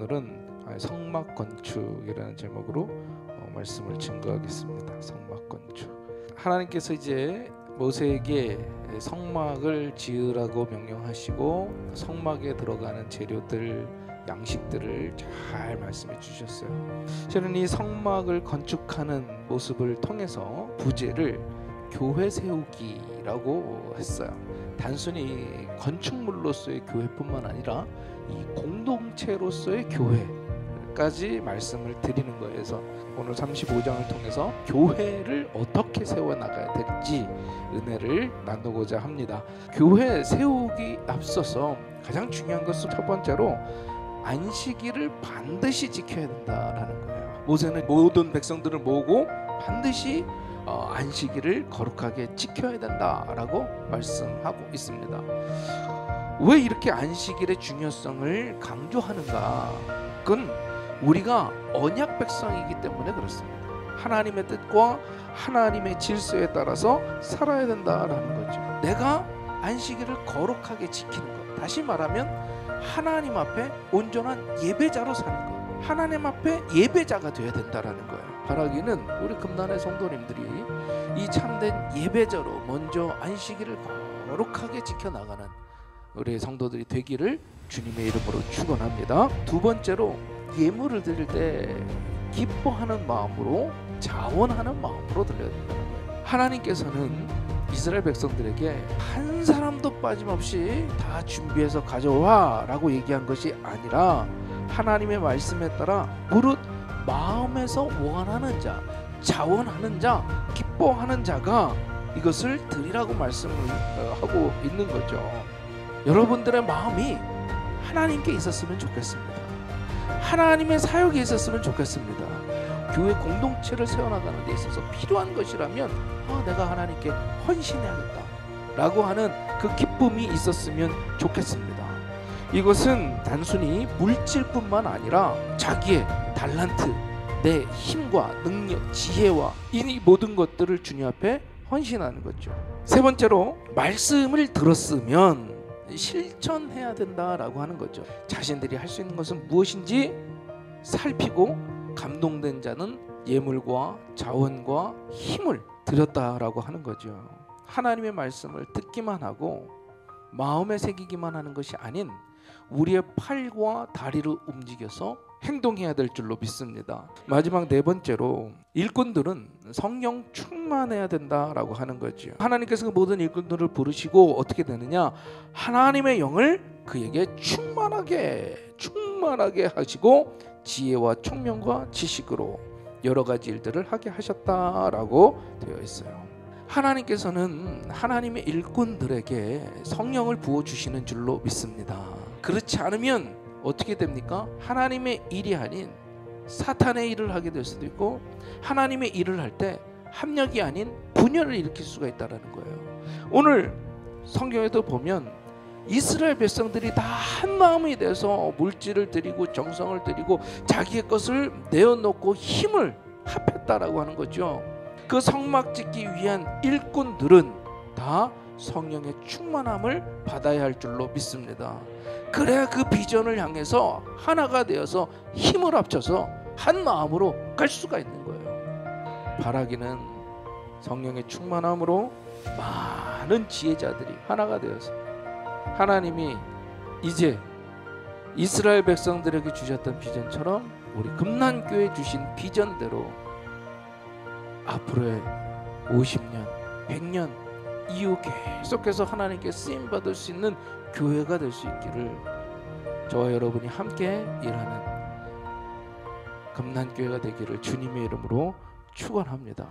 오늘은 성막 건축이라는 제목으로 말씀을 증거하겠습니다. 성막 건축. 하나님께서 이제 모세에게 성막을 지으라고 명령하시고 성막에 들어가는 재료들, 양식들을 잘 말씀해 주셨어요. 저는 이 성막을 건축하는 모습을 통해서 부제를 교회 세우기라고 했어요. 단순히 건축물로서의 교회뿐만 아니라 이 공동체로서의 교회까지 말씀을 드리는 거예요. 그래서 오늘 35장을 통해서 교회를 어떻게 세워나가야 될지 은혜를 나누고자 합니다. 교회 세우기 앞서서 가장 중요한 것은 첫 번째로 안식일을 반드시 지켜야 된다라는 거예요. 모세는 모든 백성들을 모으고 반드시 안식일을 거룩하게 지켜야 된다라고 말씀하고 있습니다. 왜 이렇게 안식일의 중요성을 강조하는가? 그건 우리가 언약 백성이기 때문에 그렇습니다. 하나님의 뜻과 하나님의 질서에 따라서 살아야 된다라는 거죠. 내가 안식일을 거룩하게 지키는 것, 다시 말하면 하나님 앞에 온전한 예배자로 사는 것, 하나님 앞에 예배자가 되어야 된다라는 거예요. 바라기는 우리 금난의 성도님들이 이 참된 예배자로 먼저 안식일을 거룩하게 지켜나가는 우리 성도들이 되기를 주님의 이름으로 축원합니다. 두 번째로 예물을 드릴 때 기뻐하는 마음으로, 자원하는 마음으로 드려야 된다는 거예요. 하나님께서는 이스라엘 백성들에게 한 사람도 빠짐없이 다 준비해서 가져와 라고 얘기한 것이 아니라 하나님의 말씀에 따라 무릇 마음에서 원하는 자, 자원하는 자, 기뻐하는 자가 이것을 드리라고 말씀을 하고 있는 거죠. 여러분들의 마음이 하나님께 있었으면 좋겠습니다. 하나님의 사역에 있었으면 좋겠습니다. 교회 공동체를 세워나가는 데 있어서 필요한 것이라면 내가 하나님께 헌신해야겠다 라고 하는 그 기쁨이 있었으면 좋겠습니다. 이것은 단순히 물질뿐만 아니라 자기의 달란트, 내 힘과 능력, 지혜와 이 모든 것들을 주님 앞에 헌신하는 거죠. 세 번째로 말씀을 들었으면 실천해야 된다라고 하는 거죠. 자신들이 할 수 있는 것은 무엇인지 살피고 감동된 자는 예물과 자원과 힘을 드렸다라고 하는 거죠. 하나님의 말씀을 듣기만 하고 마음에 새기기만 하는 것이 아닌 우리의 팔과 다리를 움직여서 행동해야 될 줄로 믿습니다. 마지막 네 번째로 일꾼들은 성령 충만해야 된다라고 하는 거죠. 하나님께서 그 모든 일꾼들을 부르시고 어떻게 되느냐? 하나님의 영을 그에게 충만하게 하시고 지혜와 총명과 지식으로 여러 가지 일들을 하게 하셨다라고 되어 있어요. 하나님께서는 하나님의 일꾼들에게 성령을 부어주시는 줄로 믿습니다. 그렇지 않으면 어떻게 됩니까? 하나님의 일이 아닌 사탄의 일을 하게 될 수도 있고 하나님의 일을 할 때 합력이 아닌 분열을 일으킬 수가 있다는 거예요. 오늘 성경에도 보면 이스라엘 백성들이 다 한 마음이 돼서 물질을 드리고 정성을 드리고 자기의 것을 내어놓고 힘을 합했다라고 하는 거죠. 그 성막 짓기 위한 일꾼들은 다 성령의 충만함을 받아야 할 줄로 믿습니다. 그래야 그 비전을 향해서 하나가 되어서 힘을 합쳐서 한 마음으로 갈 수가 있는 거예요. 바라기는 성령의 충만함으로 많은 지혜자들이 하나가 되어서 하나님이 이제 이스라엘 백성들에게 주셨던 비전처럼 우리 금난교회 주신 비전대로 앞으로의 50년, 100년 이후 계속해서 하나님께 쓰임받을 수 있는 교회가 될 수 있기를 저와 여러분이 함께 일하는 금난교회가 되기를 주님의 이름으로 축원합니다.